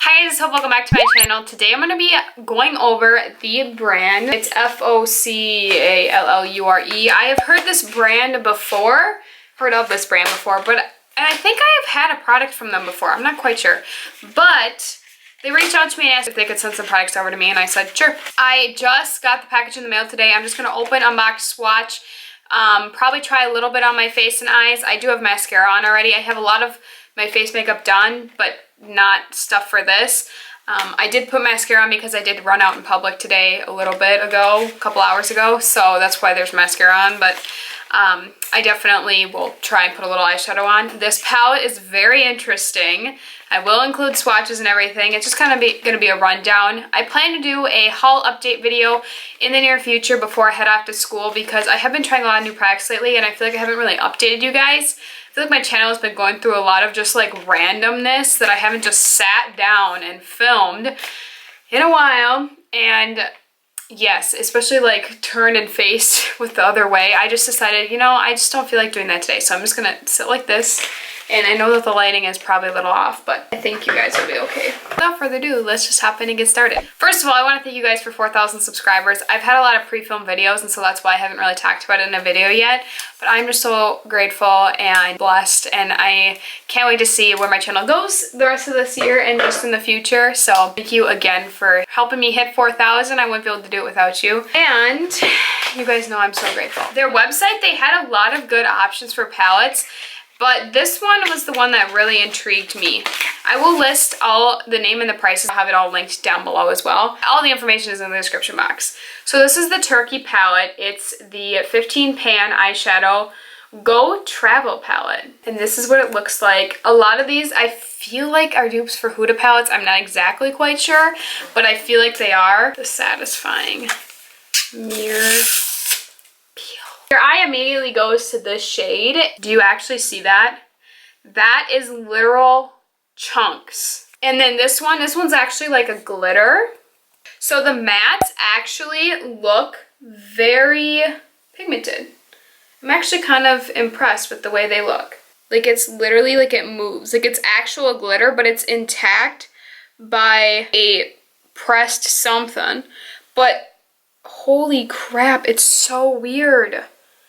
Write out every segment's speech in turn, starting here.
Hi guys, welcome back to my channel. Today I'm going to be going over the brand. It's Focallure. I have heard this brand before, but I think I have had a product from them before. I'm not quite sure, but they reached out to me and asked if they could send some products over to me, and I said sure. I just got the package in the mail today. I'm just going to open, unbox, swatch, probably try a little bit on my face and eyes. I do have mascara on already. I have a lot of my face makeup done, but not stuff for this. I did put mascara on because I did run out in public today a little bit ago, a couple hours ago, so that's why there's mascara on, but I definitely will try and put a little eyeshadow on. This palette is very interesting. I will include swatches and everything. It's just kind of going to be a rundown. I plan to do a haul update video in the near future before I head off to school because I have been trying a lot of new products lately and I feel like I haven't really updated you guys. I feel like my channel has been going through a lot of just like randomness that I haven't just sat down and filmed in a while. And yes, especially like turned and faced with the other way. I just decided, you know, I just don't feel like doing that today. So I'm just gonna sit like this. And I know that the lighting is probably a little off, but I think you guys will be okay. Without further ado, let's just hop in and get started. First of all, I want to thank you guys for 4,000 subscribers. I've had a lot of pre-filmed videos, and so that's why I haven't really talked about it in a video yet. But I'm just so grateful and blessed, and I can't wait to see where my channel goes the rest of this year and just in the future. So thank you again for helping me hit 4,000. I wouldn't be able to do it without you. And you guys know I'm so grateful. Their website, they had a lot of good options for palettes. But this one was the one that really intrigued me. I will list all the name and the prices. I'll have it all linked down below as well. All the information is in the description box. So this is the Turkey palette. It's the 15 pan eyeshadow Go Travel palette. And this is what it looks like. A lot of these I feel like are dupes for Huda palettes. I'm not exactly quite sure, but I feel like they are. The satisfying mirror. Your eye immediately goes to this shade. Do you actually see that? That is literal chunks. And then this one's actually like a glitter. So the mattes actually look very pigmented. I'm actually kind of impressed with the way they look. Like it's literally like it moves. Like it's actual glitter, but it's intact by a pressed something. But holy crap, it's so weird.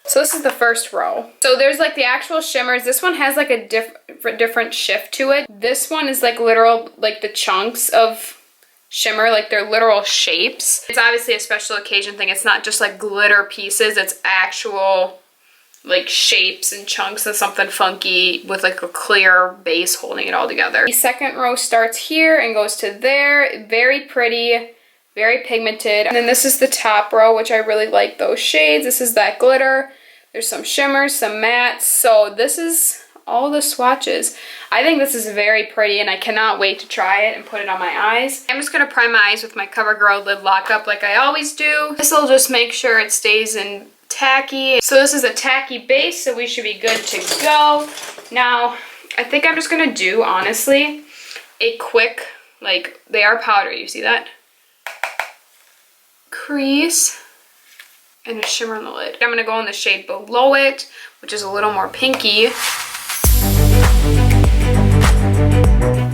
So this is the first row. So there's like the actual shimmers. This one has like a different shift to it. This one is like literal, like the chunks of shimmer, like they're literal shapes. It's obviously a special occasion thing. It's not just like glitter pieces. It's actual like shapes and chunks of something funky with like a clear base holding it all together. The second row starts here and goes to there. Very pretty. Very pigmented. And then this is the top row, which I really like those shades. This is that glitter. There's some shimmers, some mattes. So this is all the swatches. I think this is very pretty and I cannot wait to try it and put it on my eyes. I'm just gonna prime my eyes with my CoverGirl lid lockup like I always do. This will just make sure it stays in tacky. So this is a tacky base, so we should be good to go. Now, I think I'm just gonna do, honestly, a quick, like, they are powdery, you see that? Crease and a shimmer on the lid. I'm going to go in the shade below it, which is a little more pinky.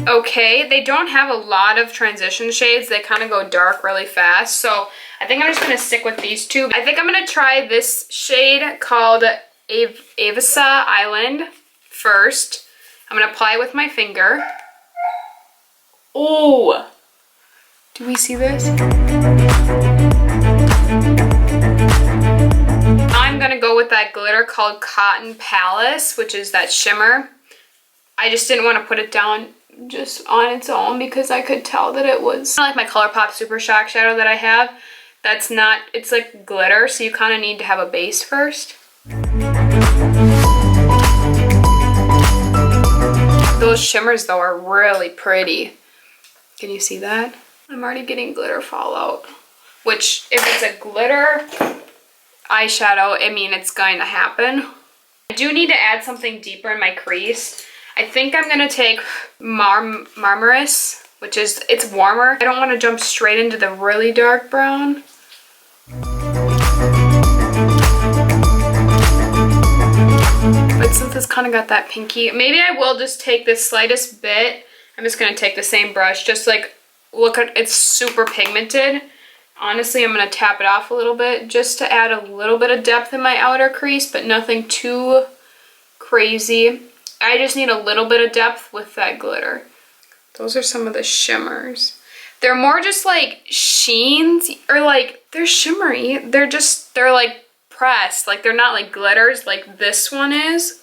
Okay, they don't have a lot of transition shades. They kind of go dark really fast. So I think I'm just going to stick with these two. I think I'm going to try this shade called Avisa Island first. I'm going to apply it with my finger. Oh, do we see this? I'm gonna go with that glitter called Cotton Palace, which is that shimmer. I just didn't want to put it down just on its own because I could tell that it was kind of like my ColourPop Super Shock shadow that I have. That's not, it's like glitter, so you kind of need to have a base first. Those shimmers though are really pretty. Can you see that? I'm already getting glitter fallout, which if it's a glitter eyeshadow, I mean, it's going to happen. I do need to add something deeper in my crease. I think I'm going to take Marmaris, which is, it's warmer. I don't want to jump straight into the really dark brown. But since it's kind of got that pinky, maybe I will just take the slightest bit I'm just gonna take the same brush, just like, look at, it's super pigmented. Honestly, I'm gonna tap it off a little bit just to add a little bit of depth in my outer crease, but nothing too crazy. I just need a little bit of depth with that glitter. Those are some of the shimmers. They're more just like sheens, or like, they're shimmery. They're like pressed. Like, they're not like glitters like this one is.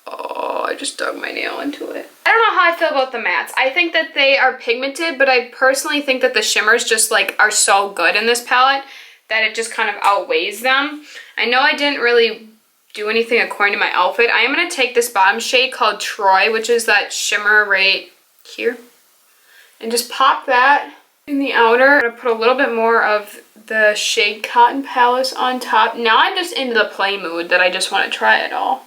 Oh, I just dug my nail into it. I don't know how I feel about the mattes. I think that they are pigmented, but I personally think that the shimmers just like are so good in this palette that it just kind of outweighs them. I know I didn't really do anything according to my outfit. I am going to take this bottom shade called Troy, which is that shimmer right here, and just pop that in the outer. I'm going to put a little bit more of the shade Cotton Palace on top. Now I'm just into the play mood that I just want to try it all.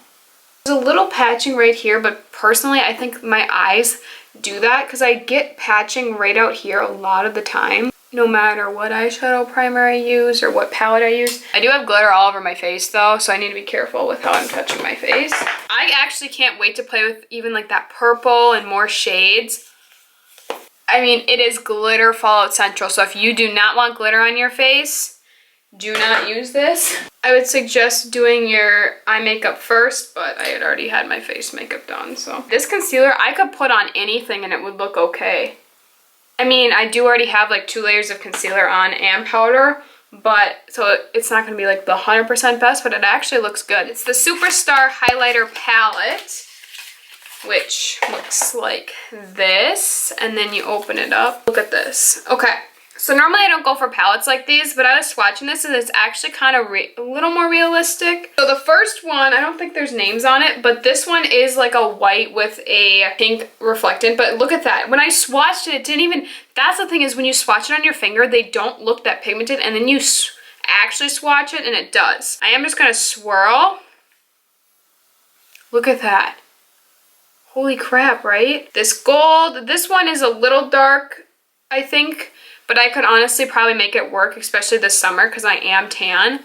There's a little patching right here, but personally I think my eyes do that because I get patching right out here a lot of the time, no matter what eyeshadow primer I use or what palette I use. I do have glitter all over my face though, so I need to be careful with how I'm touching my face. I actually can't wait to play with even like that purple and more shades. I mean, it is glitter Fallout Central, so if you do not want glitter on your face, do not use this. I would suggest doing your eye makeup first, but I had already had my face makeup done, so. This concealer, I could put on anything and it would look okay. I mean, I do already have like 2 layers of concealer on and powder, but so it's not gonna be like the 100% best, but it actually looks good. It's the Superstar Highlighter Palette, which looks like this, and then you open it up. Look at this. Okay. So normally I don't go for palettes like these, but I was swatching this and it's actually kind of a little more realistic. So the first one, I don't think there's names on it, but this one is like a white with a pink reflectant. But look at that. When I swatched it, it didn't even, that's the thing is when you swatch it on your finger, they don't look that pigmented, and then you actually swatch it and it does. I am just going to swirl. Look at that. Holy crap, right? This gold, this one is a little dark, I think. But I could honestly probably make it work, especially this summer because I am tan.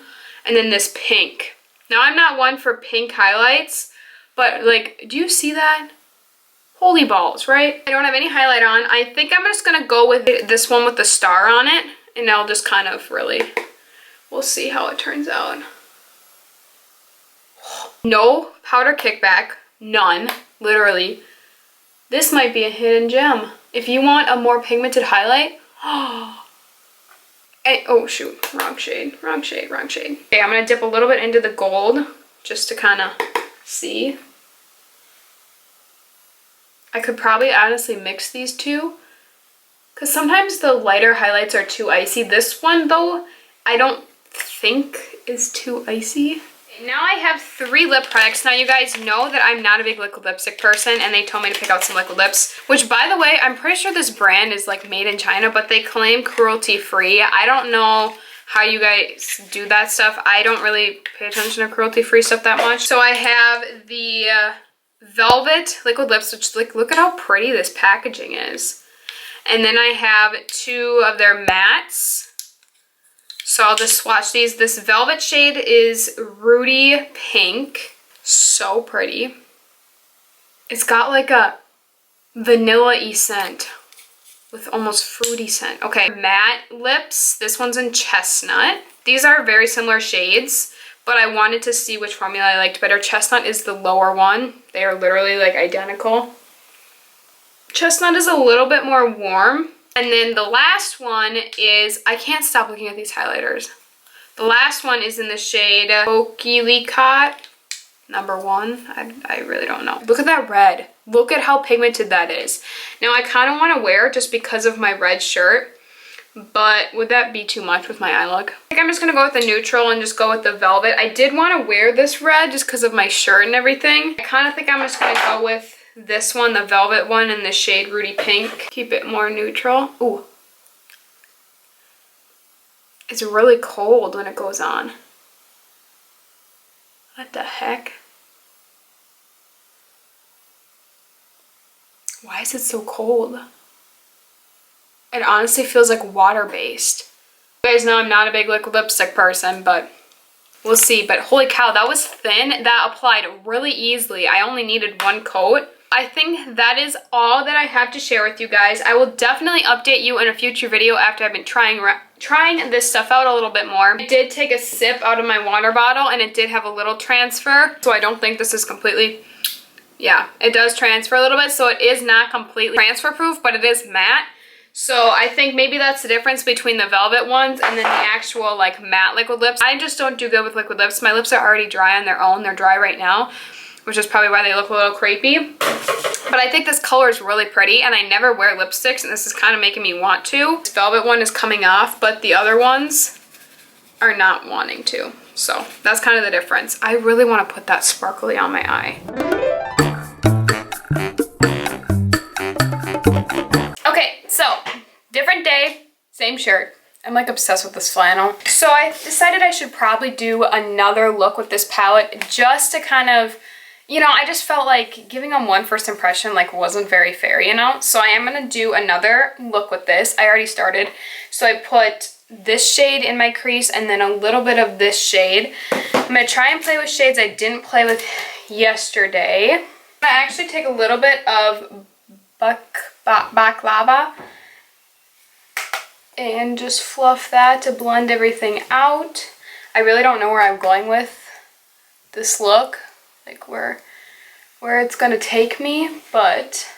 And then this pink. Now, I'm not one for pink highlights, but like, do you see that? Holy balls, right? I don't have any highlight on. I think I'm just going to go with this one with the star on it. And I'll just kind of really, we'll see how it turns out. No powder kickback. None. Literally. This might be a hidden gem. If you want a more pigmented highlight, oh shoot, wrong shade. Okay, I'm gonna dip a little bit into the gold just to kind of see. I could probably honestly mix these two because sometimes the lighter highlights are too icy. This one though, I don't think is too icy. Now I have 3 lip products. Now you guys know that I'm not a big liquid lipstick person, and they told me to pick out some liquid lips, which by the way, I'm pretty sure this brand is like made in China, but they claim cruelty free. I don't know how you guys do that stuff. I don't really pay attention to cruelty free stuff that much. So I have the Velvet liquid lips, which like, look at how pretty this packaging is. And then I have 2 of their mattes. So I'll just swatch these. This Velvet shade is Rudy Pink. So pretty. It's got like a vanilla-y scent with almost fruity scent. Okay, matte lips. This one's in Chestnut. These are very similar shades, but I wanted to see which formula I liked better. Chestnut is the lower one. They are literally like identical. Chestnut is a little bit more warm. And then the last one is, I can't stop looking at these highlighters. The last one is in the shade Focallure number 1. I really don't know. Look at that red. Look at how pigmented that is. Now I kind of want to wear it just because of my red shirt, but would that be too much with my eye look? I think I'm just going to go with the neutral and just go with the Velvet. I did want to wear this red just because of my shirt and everything. I kind of think I'm just going to go with this one, the Velvet one, in the shade Rudy Pink. Keep it more neutral. Ooh. It's really cold when it goes on. What the heck? Why is it so cold? It honestly feels like water-based. You guys know I'm not a big liquid lipstick person, but we'll see. But holy cow, that was thin. That applied really easily. I only needed 1 coat. I think that is all that I have to share with you guys. I will definitely update you in a future video after I've been trying this stuff out a little bit more. I did take a sip out of my water bottle and it did have a little transfer, so I don't think this is completely, yeah, it does transfer a little bit, so it is not completely transfer proof, but it is matte. So I think maybe that's the difference between the velvet ones and then the actual like matte liquid lips. I just don't do good with liquid lips. My lips are already dry on their own. They're dry right now, which is probably why they look a little crepey. But I think this color is really pretty, and I never wear lipsticks, and this is kind of making me want to. This velvet one is coming off, but the other ones are not wanting to. So that's kind of the difference. I really want to put that sparkly on my eye. Okay, so different day, same shirt. I'm like obsessed with this flannel. So I decided I should probably do another look with this palette just to kind of, you know, I just felt like giving them one first impression like wasn't very fair, you know? So I am gonna do another look with this. I already started. So I put this shade in my crease and then a little bit of this shade. I'm gonna try and play with shades I didn't play with yesterday. I'm gonna actually take a little bit of baklava and just fluff that to blend everything out. I really don't know where I'm going with this look, like where it's gonna take me, but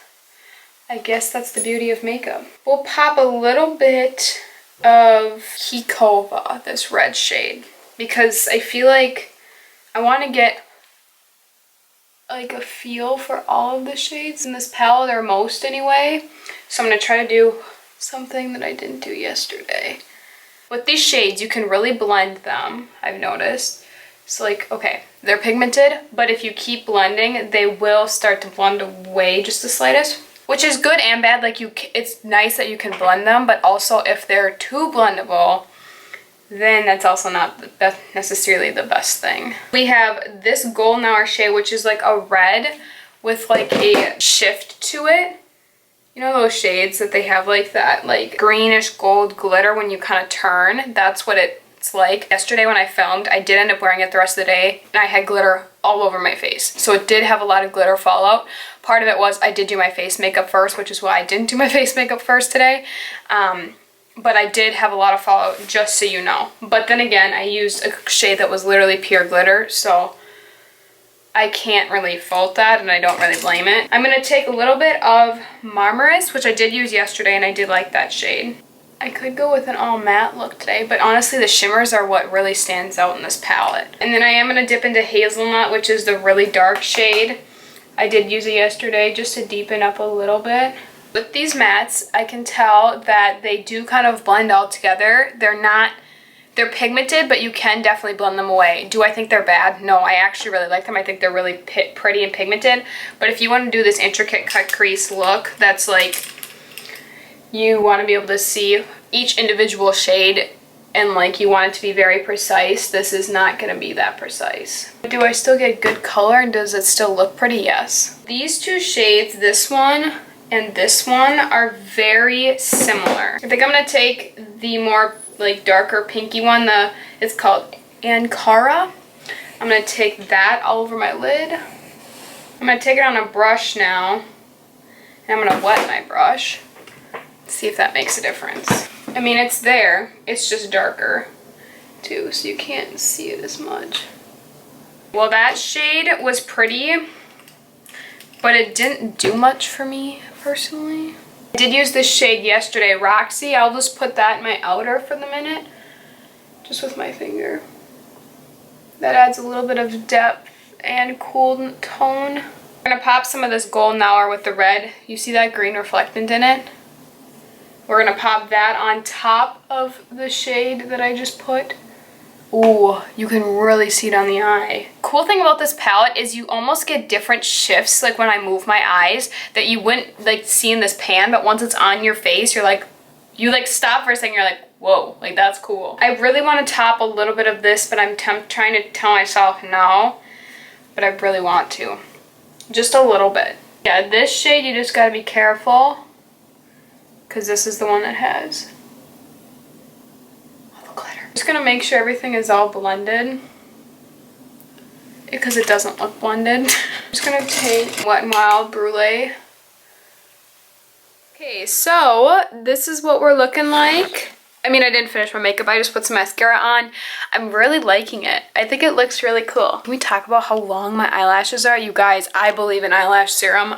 I guess that's the beauty of makeup. We'll pop a little bit of Kikova, this red shade, because I feel like I want to get like a feel for all of the shades in this palette, or most anyway. So I'm gonna try to do something that I didn't do yesterday. With these shades, you can really blend them, I've noticed. So like, okay, they're pigmented, but if you keep blending, they will start to blend away just the slightest, which is good and bad. Like it's nice that you can blend them, but also if they're too blendable, then that's also not necessarily the best thing. We have this golden hour shade, which is like a red with like a shift to it. You know those shades that they have like that like greenish gold glitter when you kind of turn? That's what it's like. Yesterday when I filmed, I did end up wearing it the rest of the day, and I had glitter all over my face. So it did have a lot of glitter fallout. Part of it was I did do my face makeup first, which is why I didn't do my face makeup first today. But I did have a lot of fallout, just so you know. But then again, I used a shade that was literally pure glitter, so I can't really fault that, and I don't really blame it. I'm going to take a little bit of Marmaris, which I did use yesterday, and I did like that shade. I could go with an all matte look today, but honestly the shimmers are what really stands out in this palette. And then I am going to dip into Hazelnut, which is the really dark shade. I did use it yesterday just to deepen up a little bit. With these mattes, I can tell that they do kind of blend all together. They're pigmented, but you can definitely blend them away. Do I think they're bad? No, I actually really like them. I think they're really pretty and pigmented. But if you want to do this intricate cut crease look, that's like, you want to be able to see each individual shade and like you want it to be very precise, this is not going to be that precise. Do I still get good color and does it still look pretty? Yes. These two shades, this one and this one, are very similar. I think I'm going to take the more like darker pinky one, it's called Ankara. I'm going to take that all over my lid. I'm going to take it on a brush now, and I'm going to wet my brush. See if that makes a difference. I mean, it's there, it's just darker too, so you can't see it as much. Well, that shade was pretty, but it didn't do much for me personally. I did use this shade yesterday, Roxy. I'll just put that in my outer for the minute, just with my finger. That adds a little bit of depth and cool tone. I'm gonna pop some of this golden hour with the red. You see that green reflectant in it? We're gonna pop that on top of the shade that I just put. Ooh, you can really see it on the eye. Cool thing about this palette is you almost get different shifts, like when I move my eyes, that you wouldn't like see in this pan, but once it's on your face, you're like, you like stop for a second, you're like, whoa, like that's cool. I really want to top a little bit of this, but I'm trying to tell myself no, but I really want to. Just a little bit. Yeah, this shade you just gotta be careful, because this is the one that has all the glitter. Just gonna make sure everything is all blended, because it doesn't look blended. just gonna take Wet n Wild Brulee. Okay, so this is what we're looking like. I mean, I didn't finish my makeup. I just put some mascara on. I'm really liking it. I think it looks really cool. Can we talk about how long my eyelashes are? You guys, I believe in eyelash serum.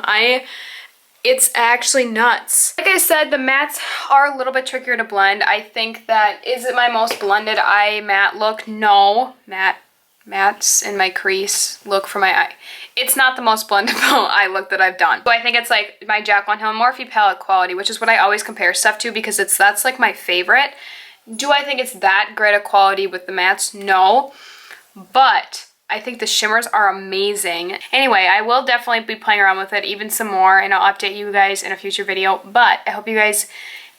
It's actually nuts. Like I said, the mattes are a little bit trickier to blend. I think that, is it my most blended eye matte look? No. Mattes in my crease look for my eye. It's not the most blendable eye look that I've done. So I think it's like my Jaclyn Hill Morphe palette quality, which is what I always compare stuff to because that's like my favorite. Do I think it's that great a quality with the mattes? No. But I think the shimmers are amazing. Anyway, I will definitely be playing around with it even some more, and I'll update you guys in a future video. But I hope you guys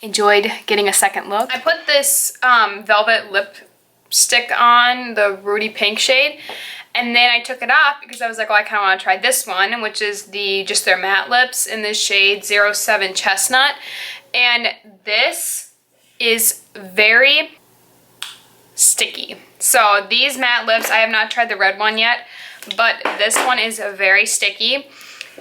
enjoyed getting a second look. I put this velvet lipstick on, the Rudy Pink shade, and then I took it off because I was like, oh, I kind of want to try this one, which is just their matte lips in this shade 07 Chestnut. And this is very sticky. So these matte lips, I have not tried the red one yet, but this one is very sticky.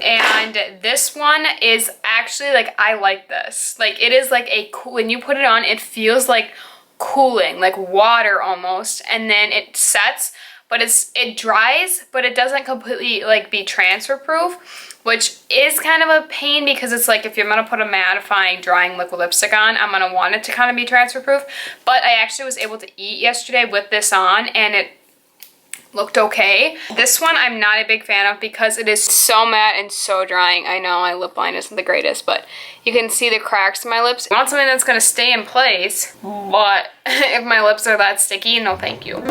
And this one is actually, like, I like this. Like, it is like when you put it on, it feels like cooling, like water almost, and then it sets, but it dries, but it doesn't completely like be transfer proof, which is kind of a pain because it's like if you're gonna put a mattifying drying liquid lipstick on, I'm gonna want it to kind of be transfer proof. But I actually was able to eat yesterday with this on, and it looked okay. This one I'm not a big fan of because it is so matte and so drying. I know my lip line isn't the greatest, but you can see the cracks in my lips. I want something that's gonna stay in place, but if my lips are that sticky, no thank you.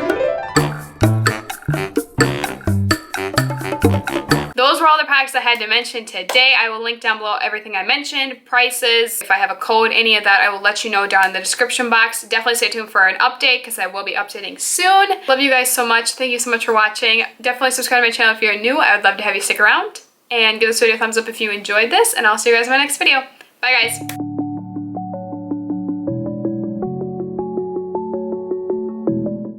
Those were all the products I had to mention today. I will link down below everything I mentioned, prices. If I have a code, any of that, I will let you know down in the description box. Definitely stay tuned for an update because I will be updating soon. Love you guys so much. Thank you so much for watching. Definitely subscribe to my channel if you're new. I would love to have you stick around. And give this video a thumbs up if you enjoyed this. And I'll see you guys in my next video. Bye, guys.